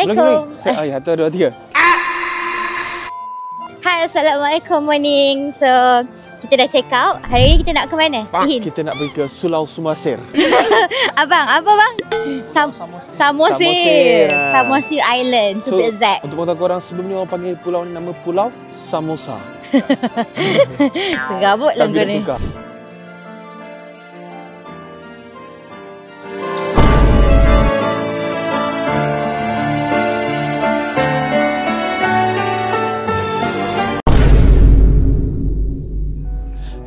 Assalamualaikum. Ya, 1, 2, 3. Hai, Assalamualaikum, morning. So, kita dah check out. Hari ni kita nak ke mana? Kita nak pergi ke Sulau Sumasir. Abang, apa bang? Samosir. Samosir Island, to be exact. Untuk pengetahuan korang, sebelum ni orang panggil pulau ni nama Pulau Samosa. Segabut lah kau ni. Tukar.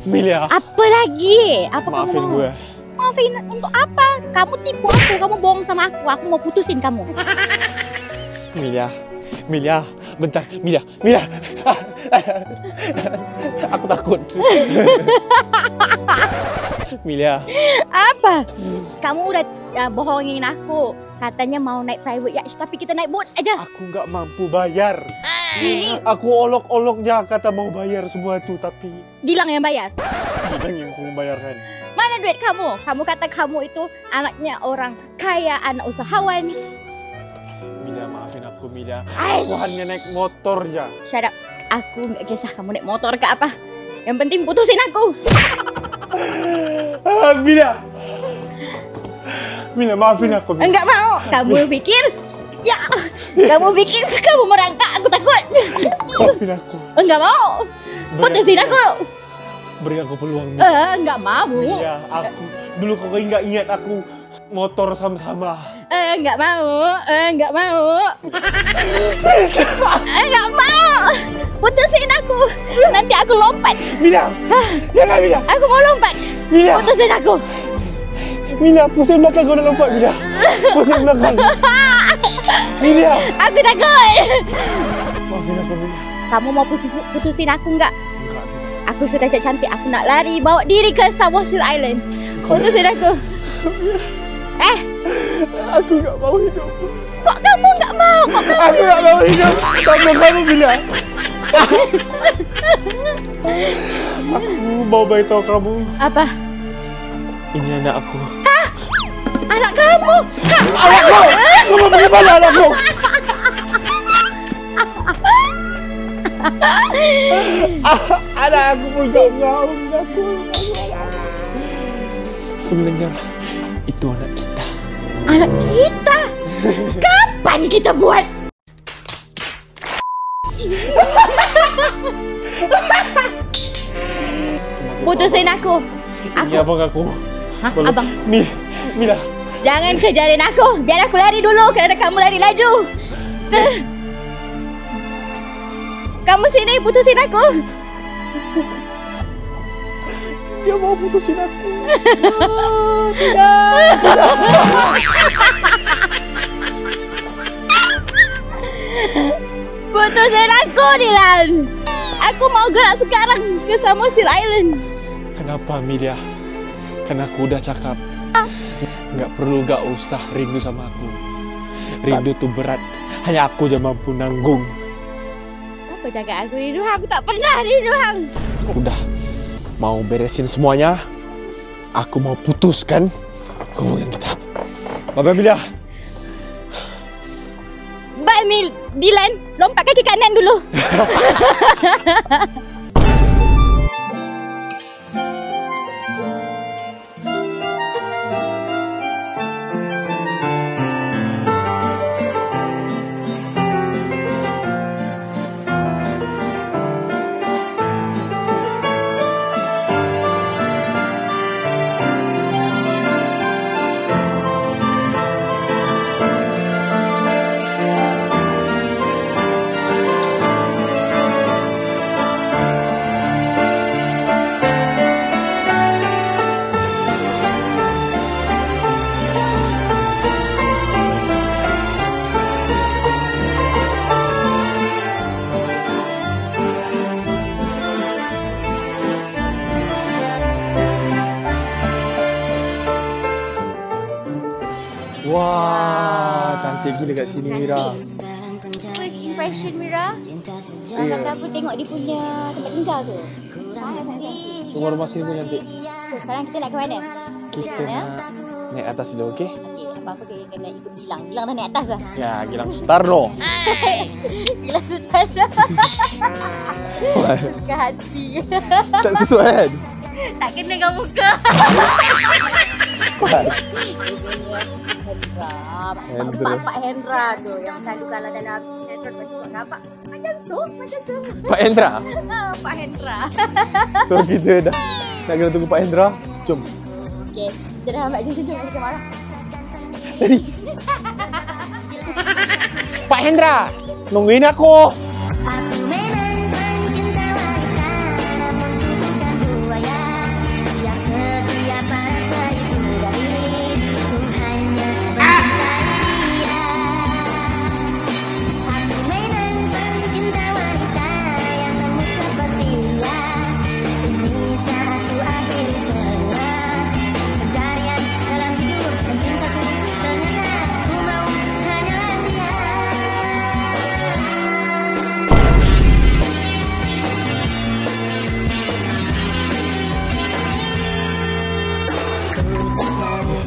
Milia. Apa lagi? Apa Maafin kamu mau? gue. Maafin untuk apa? Kamu tipu aku, kamu bohong sama aku. Aku mau putusin kamu. Milia, bentar, Milia. Aku takut. Milia. Apa? Kamu udah bohongin aku. Katanya mau naik private yacht, tapi kita naik boat aja. Aku nggak mampu bayar. Ini Aku olok-olok je kata mau bayar semua tu, tapi Gilang yang bayar. Gilang yang aku membayarkan. Mana duit kamu? Kamu kata kamu itu anaknya orang kaya, anak usahawan. Milia, maafin aku, Milia. Aish. Aku hanya naik motor je. Shut up. Aku nggak kisah kamu naik motor ke apa. Yang penting putusin aku. Milia, maafin aku, Milia. Enggak mau. Kamu pikir? Ya. Kamu pikir kamu merangkak? Aku takut. Maafin aku. Enggak mau. Putusin aku. Beri aku peluang, Milia. Enggak mau. Milia, aku dulu kau nggak ingat aku motor sama-sama. Enggak mau. Enggak mau. Enggak mau. Putusin aku. Nanti aku lompat. Milia, jangan, Milia. Aku mau lompat. Milia. Putusin aku. Milia, pusing belakang kau nak lompat, Milia. Pusing belakang. Milia. Aku takut. Maafin aku, Milia. Kamu mau putusin aku enggak? Enggak, Milia. Aku sudah cantik. Aku nak lari bawa diri ke Samosir Island. Putusin aku. Aku nggak mau hidup. Kok kamu enggak mau? Aku nggak mau hidup tanpa kamu, Milia. Aku mau beritahu kamu. Apa? Ini anak aku. Anak kamu? Anakku! Kamu mau pergi mana, anakku? Anak aku pun tak mau, anakku. Sebenarnya itu anak kita. Anak kita? Kapan kita buat? Putusin aku. Ini abang aku. Hah? Abang? Mila. Jangan kejarin aku. Biar aku lari dulu kerana kamu lari laju. Kamu sini putusin aku. Dia mau putusin aku. Tidak. Putusin aku, Dilan. Aku mau gerak sekarang ke Samosir Island. Kenapa, Milia? Karena aku udah cakap. Nggak usah rindu sama aku. Rindu tuh berat. Hanya aku aja mampu nanggung. Apa jaga aku rindu? Aku tak pernah rindu hang. Udah mau beresin semuanya. Aku mau putuskan hubungan kita. Bye-bye, Milia. Bye, Dilan. Lompat kaki kanan dulu. Wah, cantik gila kat sini, Mira. First impression, Mira. Orang apa tengok dia punya tempat tinggal tu. Sangat cantik. Rumah-rumah sini pun cantik. So, sekarang kita nak ke mana? Kita nak naik atas dulu, okey? Okey. Apa-apa kena ikut Gilang. Gilang dah naik atas lah. Ya, Gilang Sutarno. Gilang Sutarno. Suka hati. Tak sesuai kan? Tak kena kau muka. Hendra. Pak Hendra tu yang selalu kalau dalam sinetron macam tu. Pak Hendra. Pak Hendra. So kita dah nak kena tunggu Pak Hendra. Jom. Okey, kita dah lambat jom kita marah. Jadi. Pak Hendra, nungguin aku.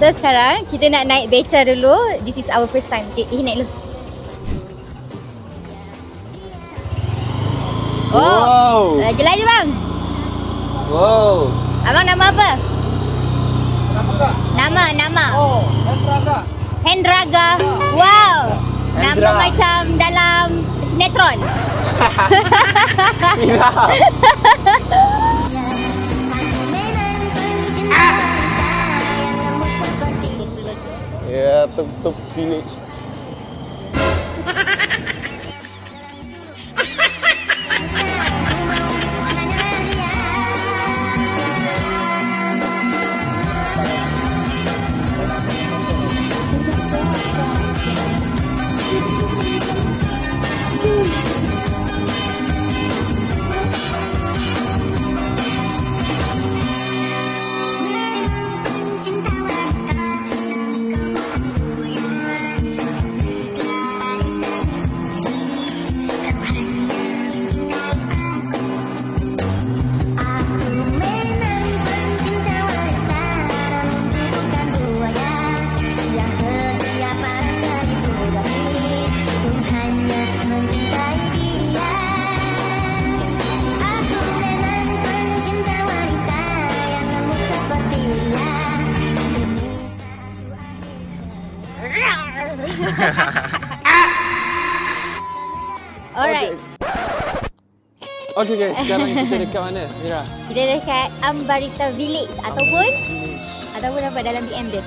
So sekarang kita nak naik beca dulu. This is our first time. Okay, naik dulu. Wow. Laju bang. Wow. Abang nama apa? Nama. Oh, Hendraga. Hendraga. Wow. Nama Hendra. macam dalam sinetron. Mira. Ya, Tuk Village. Alright. Okay guys, sekarang kita dekat mana, Mira? Kita dekat Ambarita Village ataupun apa dalam DM dia.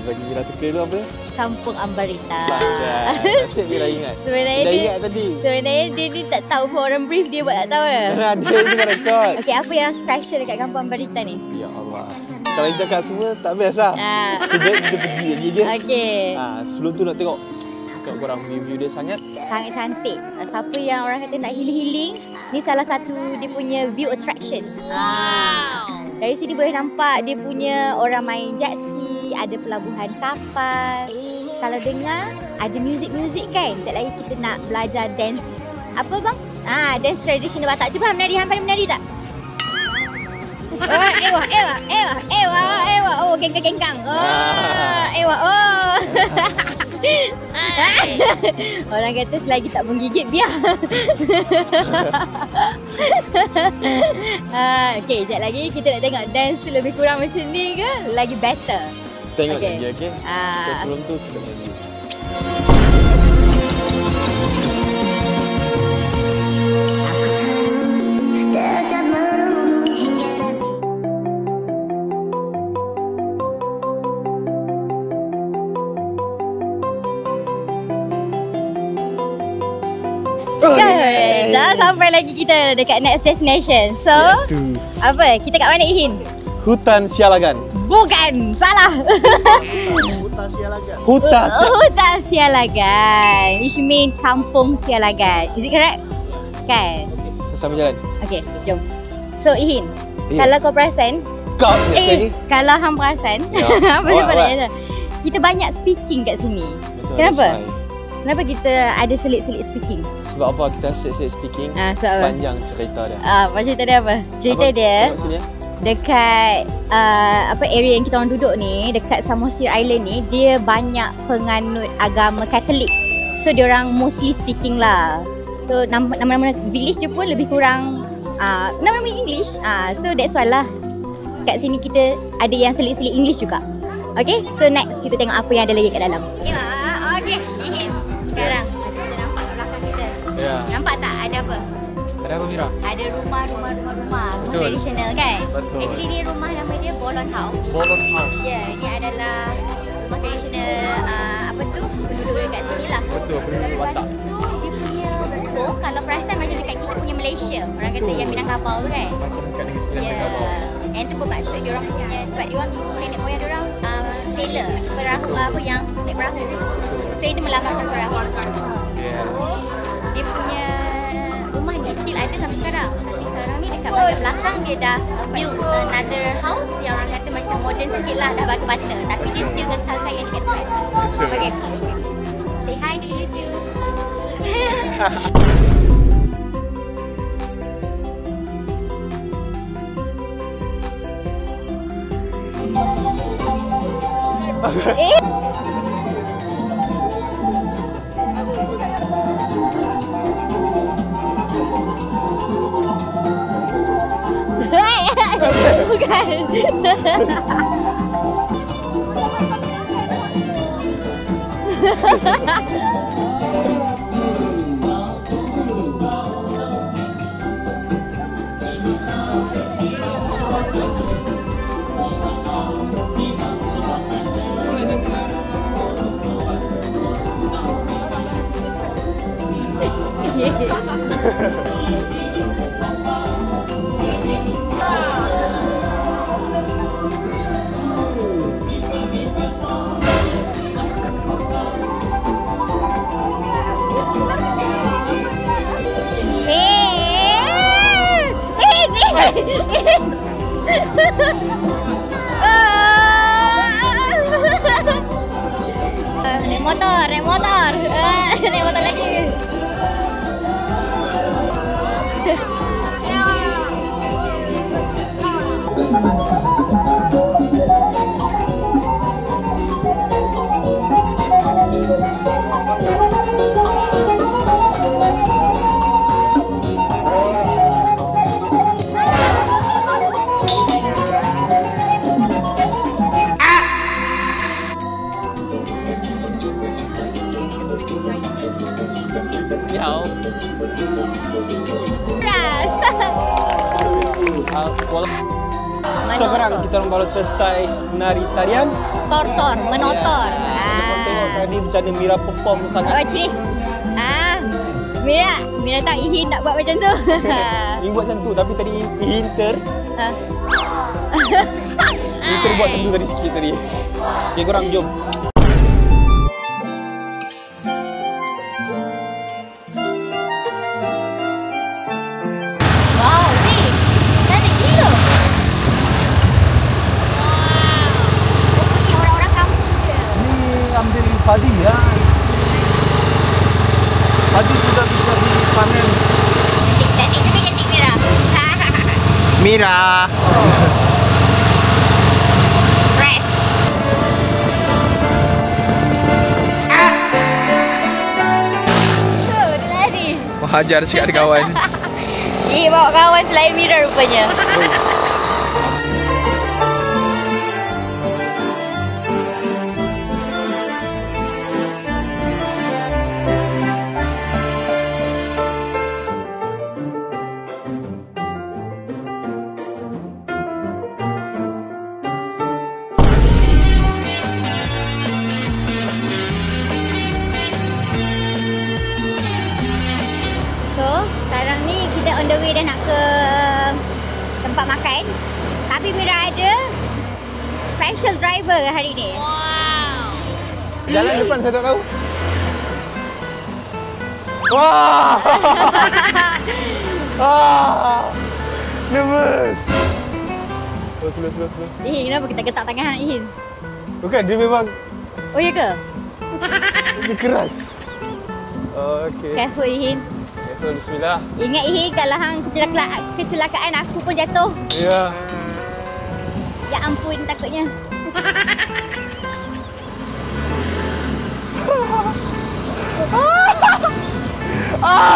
Bagi Mira teka dulu apa? Kampung Ambarita. Nasib Mira ingat. Sebenarnya Dah dia ingat tadi. Sebenarnya dia ni tak tahu pun orang brief dia buat tak tahu ya. Ada ini rekod. Okey, apa yang special dekat Kampung Ambarita ni? Ya Allah. Kalau yang cakap semua tak best lah. Sebab kita pergi lagi ke. Okey. Sebelum tu nak tengok kat korang view dia sangat Cantik. Siapa yang orang kata nak healing-healing, ni salah satu dia punya view attraction. Dari sini boleh nampak dia punya orang main jet ski, ada pelabuhan kapal. Kalau dengar ada muzik-muzik kan. Sekejap lagi kita nak belajar dance. Apa bang? Dance traditional Batak. Cuba menari, hang pandai menari tak? Ewa. Oh, gengkang. Ewa. Oh. Orang kata selagi tak menggigit biar. Okay, sekejap lagi kita nak tengok dance tu lebih kurang macam ni ke lagi better. tengok Okay. lagi, okey? So, sebelum tu kita menyanyi. Dah sampai lagi kita dekat next destination. So, Iaitu apa? Kita kat mana Ihin? Hutan Sialagan. Bukan, salah. Hutan Sialagan. Hutan Sialagan. Which mean Kampung Sialagan. Is it correct? Kan? Sama jalan. Okay, jom. So Ihin, kalau kau perasan, Kau sekali. kalau hang perasan, Ya. apa Awak, sebenarnya? Kita banyak speaking kat sini. Betul, Kenapa? that's why. Kenapa kita ada selit-selit speaking? Sebab apa kita asyik speaking? Sebab apa? Panjang cerita dia. Macam cerita dia apa? Cerita Apa? dia, Tengok sini ya. dekat area yang kita orang duduk ni, dekat Samosir Island ni, dia banyak penganut agama Katolik. So diorang mostly speaking lah. So nama-nama village je pun lebih kurang nama-nama English. So that's why lah kat sini kita ada yang selit-selit English juga. Okay, so next kita tengok apa yang ada lagi kat dalam. Okay, sekarang kita nampak kat belakang kita. Nampak tak ada apa? Ada apa, Mira? Ada rumah tradisional kan? Betul. Actually ni rumah nama dia Bolon House. Bolon House. Ya, ini adalah rumah tradisional penduduk dekat sini lah. Betul, penduduk Batak. Lepas tu dia punya buku, kalau perasan macam dekat kita punya Malaysia. Orang kata yang Minangkabau tu kan? Macam dekat Negeri Sembilan Minangkabau. Yang tu bermaksud dia orang punya, sebab dia orang dulu nenek moyang dia orang sailor, perahu yang naik perahu. So ini melambangkan perahu. Dia punya rumah ni still ada sampai sekarang. Tapi sekarang ni dekat bahagian belakang dia dah build another house yang orang kata macam modern sikit lah, dah batu-bata. Tapi dia still kekalkan yang dekat tu. Okay. Say hi to YouTube. Bukan. Naik motor lagi. So sekarang kita orang baru selesai menari tarian Menotor. Kita tengok tadi macam mana Mira perform sangat. Oh actually Mira tak, Ihin tak buat macam tu. Ihin buat macam tu, tapi tadi Ihin buat macam tu tadi sikit tadi. Okay, korang jom. Wow, ni cantik gila. Wow, orang-orang kampung je. Ni ambil padi ya. Padi sudah bisa dipanen. Cantik tapi cantik Mira. Mira. Press. Dia lari. Wah, hajar sikit ada kawan. Bawa kawan selain Mira rupanya. So, sekarang ni kita on the way dah nak ke tempat makan. Tapi Mira ada special driver hari ni. Wow. Jalan depan saya tak tahu. Wah. Nervous. Slow. Ihin, kenapa kita getak tangan Ihin? Bukan, dia memang Oh ya ke? dia keras. Okey. Careful Ihin. Bismillah. Ingat Ihin, kalau hang kecelakaan aku pun jatuh. Ya. Ya ampun takutnya.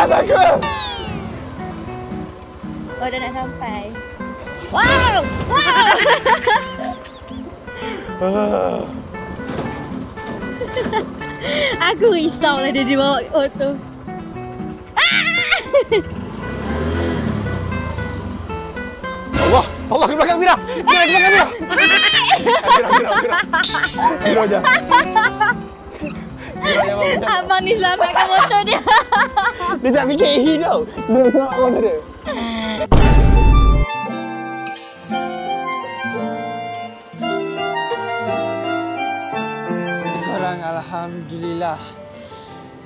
Takut. Oh, dah nak sampai. Wow! Wow! Aku risau lah dia bawa auto. Allah ke belakang Mira. Mira ke belakang Mira. Mira aja. Abang ni selamatkan motor dia. Dia tak fikir Ihin tau. Dia selamat motor dia. Sekarang alhamdulillah.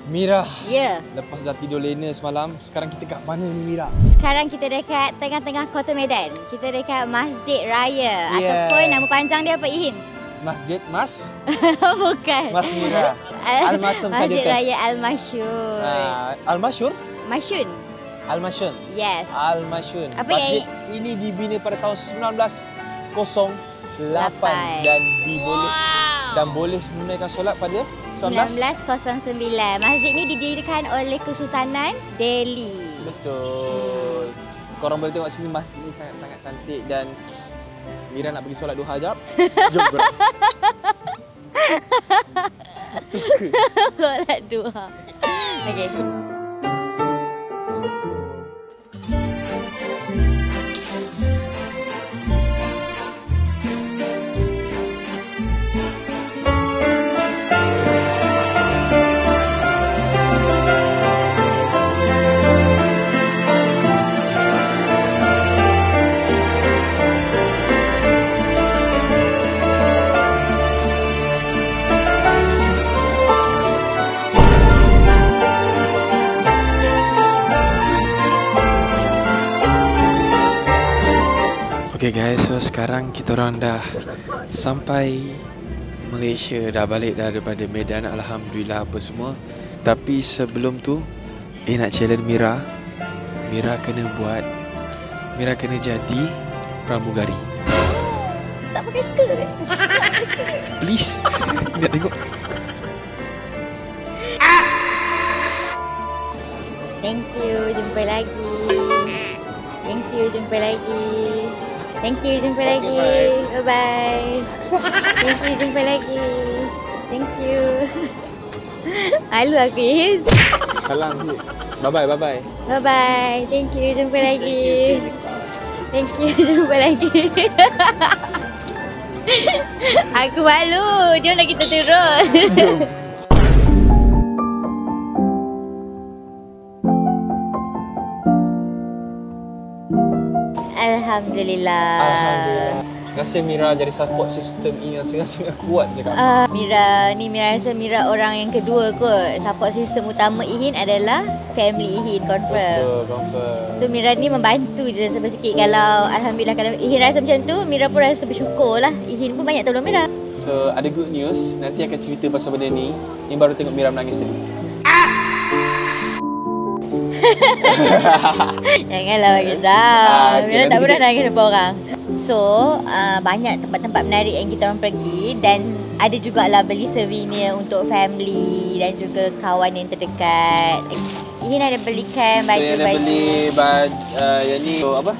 Mira. Ya. Lepas dah tidur lena semalam, sekarang kita kat mana ni Mira? Sekarang kita dekat tengah-tengah Kota Medan. Kita dekat Masjid Raya. Ataupun nama panjang dia apa Ihin? Masjid Mas? Bukan. Mas Mira. Al-Masum saja Masjid test. Raya Al-Masyun. Al-Masyur? Masyun. Al-Masyun. Yes. Al-Masyun. Apa Masjid ini dibina pada tahun 1908 dan boleh menunaikan solat pada 1909. Masjid ni didirikan oleh Kesultanan Delhi. Betul. Korang boleh tengok sini, masjid ni sangat-sangat cantik dan Mira nak pergi solat duha jap. Jom gerak. Suka. Solat duha. Okey. Okay guys, so sekarang kita orang dah sampai Malaysia, dah balik dah daripada Medan, alhamdulillah apa semua. Tapi sebelum tu, nak challenge Mira. Mira kena jadi pramugari. Tak pakai skirt. Please. Nak tengok. Thank you, jumpa lagi. Thank you, jumpa lagi. Thank you, jumpa lagi. Bye-bye. Thank you, jumpa lagi. Thank you. Malu aku, Ihin. Salam. Bye-bye, bye-bye. Bye-bye. Thank you, jumpa lagi. Thank you, jumpa lagi. Aku malu. Jom lah kita turun. Alhamdulillah. Rasa Mira jadi support system ini yang sangat-sangat kuat cakap. Mira rasa Mira orang yang kedua kot. Support system utama Ihin adalah family Ihin, confirm. Betul, confirm. So Mira ni membantu je sikit. Kalau alhamdulillah kalau Ihin rasa macam tu, Mira pun rasa bersyukur lah. Ihin pun banyak tolong Mira. So ada good news, nanti akan cerita pasal benda ni. Ni baru tengok Mira menangis tadi. Janganlah bagi tahu. Mira tak nanti pernah nangis depan orang. So, banyak tempat-tempat menarik yang kita orang pergi dan ada jugalah beli souvenir untuk family dan juga kawan yang terdekat. Ihin ada belikan baju-baju. Saya ada beli yang ni apa?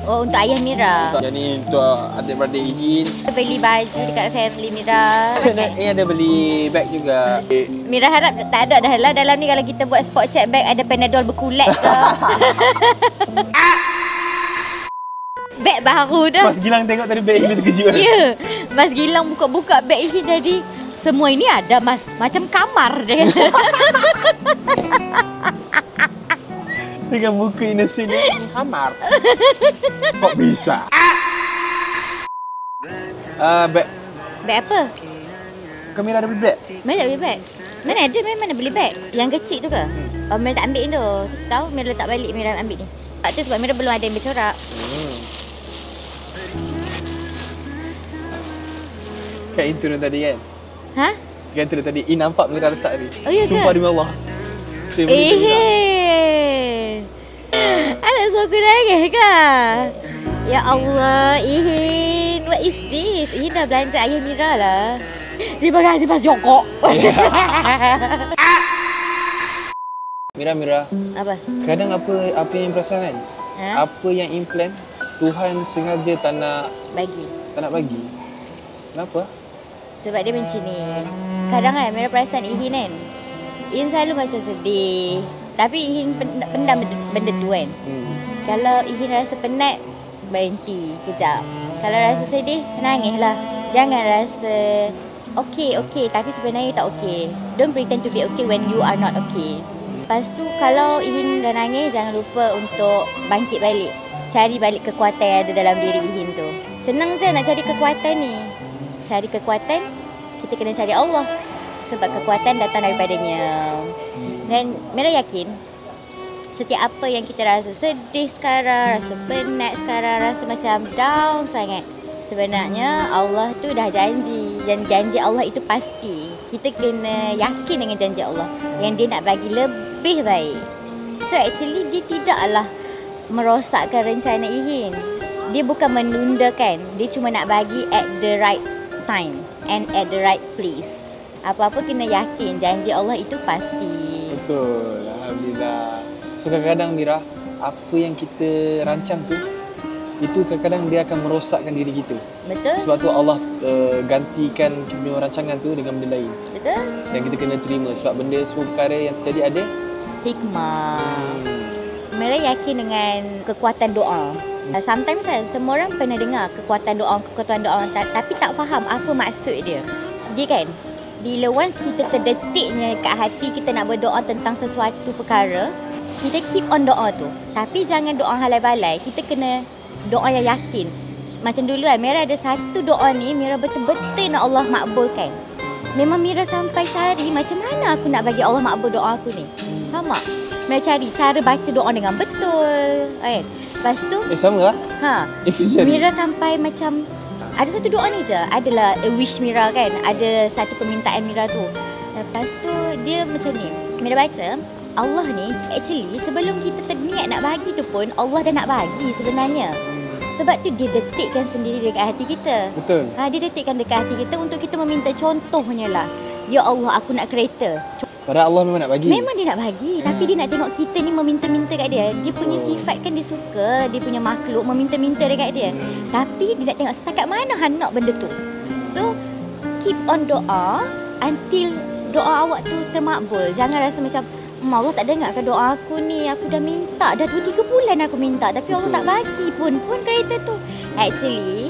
Oh, untuk ayah Mira. Yang ni untuk adik-beradik Ihin. Beli baju dekat family Mira. Ada beli beg juga. Mira harap tak ada dah lah dalam ni kalau kita buat spot check bag ada Panadol berkulat ke. Beg baru dah. Mas Gilang tengok tadi beg Ihin terkejut. Ya. Mas Gilang buka-buka beg Ihin tadi. Semua ini ada mas. Macam kamar dia kata. Dengan muka innocent ni kamar. Kok bisa? Beg. Beg apa? Kamera ada beli beg? Mana nak beli beg? Mana ada mana beli beg? Yang kecil tu ke? Oh, Mira tak ambil tu. Tahu Mira letak balik, Mira ambil ni. Tak tu sebab Mira belum ada yang bercorak. Kat intro tadi kan? Ha? Kat intro tadi, nampak Mira letak tadi. Oh, ya ke? Sumpah di bawah. Saya boleh tengok. Anak so aku nangis ke? Ya Allah, Ihin. Buat is this? Ini dah belanja ayah Mira lah. Terima kasih Pak Joko. Mira. Apa? Kadang apa yang perasan kan? Apa yang implant Tuhan sengaja tak nak Bagi. Kenapa? Sebab dia macam ni. Kadang kan Mira perasan Ihin kan. Ihin selalu macam sedih. Tapi Ihin pendam benda tu kan. Kalau Ihin rasa penat, berhenti kejap. Kalau rasa sedih, nangis lah. Jangan rasa okay tapi sebenarnya tak okay. Don't pretend to be okay when you are not okay. Lepas tu kalau Ihin dah nangis, jangan lupa untuk bangkit balik. Cari balik kekuatan yang ada dalam diri Ihin tu. Senang je nak cari kekuatan ni. Cari kekuatan, kita kena cari Allah. Sebab kekuatan datang daripadanya. Dan Mira yakin setiap apa yang kita rasa sedih sekarang, rasa penat sekarang, rasa macam down sangat, sebenarnya Allah tu dah janji. Dan janji Allah itu pasti. Kita kena yakin dengan janji Allah yang dia nak bagi lebih baik. So actually dia tidaklah merosakkan rencana Ihin. Dia bukan menundakan. Dia cuma nak bagi at the right time and at the right place. Apa-apa kena yakin janji Allah itu pasti. Betul. Alhamdulillah. So kadang-kadang Mira, apa yang kita rancang tu, itu kadang-kadang dia akan merosakkan diri kita. Betul. Sebab tu Allah gantikan kita punya rancangan tu dengan benda lain. Betul. Dan kita kena terima sebab benda semua perkara yang terjadi ada hikmah. Mira yakin dengan kekuatan doa. Sometimes kan semua orang pernah dengar kekuatan doa, tapi tak faham apa maksud dia. Dia kan, bila once kita terdetiknya kat hati kita nak berdoa tentang sesuatu perkara, kita keep on doa tu. Tapi jangan doa halai-balai. Kita kena doa yang yakin. Macam dulu kan, Mira ada satu doa ni, Mira betul-betul nak Allah makbulkan. Memang Mira sampai cari macam mana aku nak bagi Allah makbul doa aku ni. Sama. Mira cari cara baca doa dengan betul. Kan? Lepas tu sama lah. Mira sampai macam ada satu doa ni je. Adalah a wish Mira kan. Ada satu permintaan Mira tu. Lepas tu dia macam ni. Mira baca, Allah ni actually sebelum kita terniat nak bagi tu pun Allah dah nak bagi sebenarnya. Sebab tu dia detikkan sendiri dekat hati kita. Betul. Dia detikkan dekat hati kita untuk kita meminta. Contohnya lah, ya Allah aku nak kereta. Padahal Allah memang nak bagi. Memang dia nak bagi. Tapi dia nak tengok kita ni meminta-minta kat dia. Dia punya sifat kan dia suka. Dia punya makhluk meminta-minta dekat dia. Tapi dia nak tengok setakat mana Han nak benda tu. So keep on doa until doa awak tu termakbul. Jangan rasa macam Allah tak dengar ke doa aku ni. Aku dah minta. Dah 2-3 bulan aku minta. Tapi Allah tak bagi pun kereta tu. Actually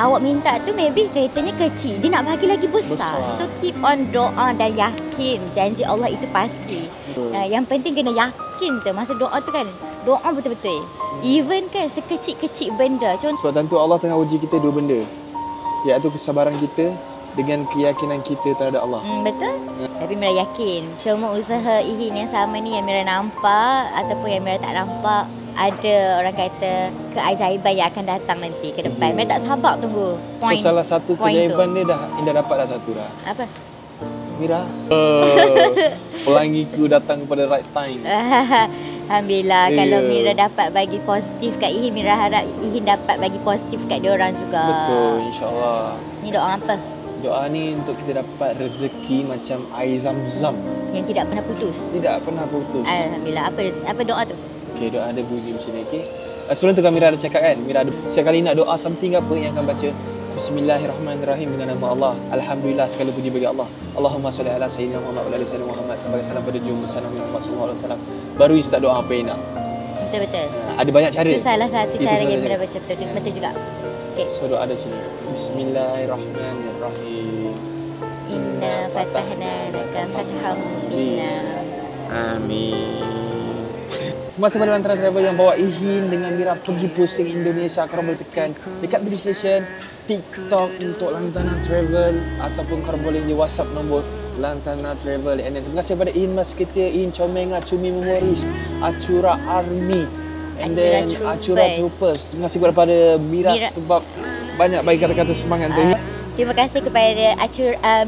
awak minta tu maybe keretanya kecil. Dia nak bagi lagi besar. So keep on doa dan yakin janji Allah itu pasti. Yang penting kena yakin je masa doa tu kan. Doa betul-betul. Even kan sekecil-kecil benda. Sebab tentu Allah tengah uji kita dua benda. Iaitu kesabaran kita dengan keyakinan kita terhadap Allah. Betul. Tapi Mira yakin semua usaha Ihin yang sama ni yang Mira nampak ataupun yang Mira tak nampak, ada orang kata keajaiban yang akan datang nanti ke depan. Mira tak sabar tunggu point. So salah satu keajaiban dia dah dapat dah satu dah. Apa? Mira. Pelangiku datang pada right time. Alhamdulillah kalau Mira dapat bagi positif kat Ihin, Mira harap Ihin dapat bagi positif kat dia orang juga. Betul, insya-Allah. Ni doa apa? Doa ni untuk kita dapat rezeki macam air zam-zam yang tidak pernah putus. Tidak pernah putus. Alhamdulillah. Apa doa tu? Okey, doa ada bunyi macam ni. Okey. Sebelum tu kan Mira ada cakap kan, Mira ada setiap kali nak doa something apa yang akan baca Bismillahirrahmanirrahim dengan nama Allah. Alhamdulillah, segala puji bagi Allah. Allahumma salli ala sayyidina Muhammad wa ala ali sayyidina Muhammad. Sampai salam pada junjungan besar Nabi Muhammad sallallahu alaihi wasallam. Baru start doa apa yang nak. Betul. Ada banyak cara. Itu salah satu cara yang Mira baca betul juga. Okey. So doa ada macam ni. Bismillahirrahmanirrahim. Inna fatahna laka fatham mubina. Amin. Masa pada Lantaran Travel yang bawa Ihin dengan Mira pergi pusing Indonesia, korang boleh tekan dekat description TikTok untuk Lantana Travel ataupun korang boleh je WhatsApp nombor Lantana Travel. And then terima kasih kepada Ihin Masketia, Ihin Comeng, Acumi Memories, Acura Army, and then Acura Troopers. Terima kasih kepada Mira sebab banyak bagi kata-kata semangat tu. Terima kasih kepada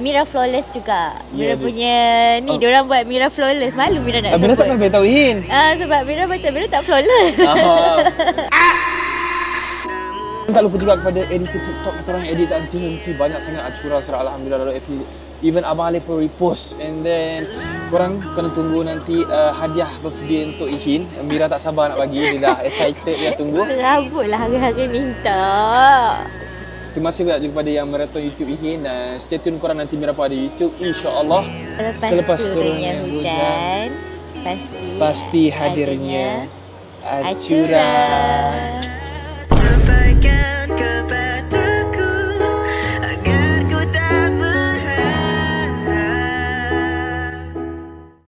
Mira Flawless juga. Mira punya ni, diorang buat Mira Flawless. Malu Mira nak sebut. Mira tak pernah beritahu Ihin. Sebab Mira macam Mira tak flawless. Tak lupa juga kepada editor TikTok kita orang edit tak henti-henti, banyak sangat acura surah alhamdulillah lalu even Abang Ali pun repost. And then korang kena tunggu nanti hadiah birthday untuk Ihin. Mira tak sabar nak bagi, dia dah excited, dia tunggu. Serabutlah hari-hari minta. Terima kasih juga kepada yang meraton YouTube Ihin dan stay tune korang nanti Mira pun ada YouTube insya-Allah. Selepas turunnya hujan, pasti hadirnya acura. Sampaikan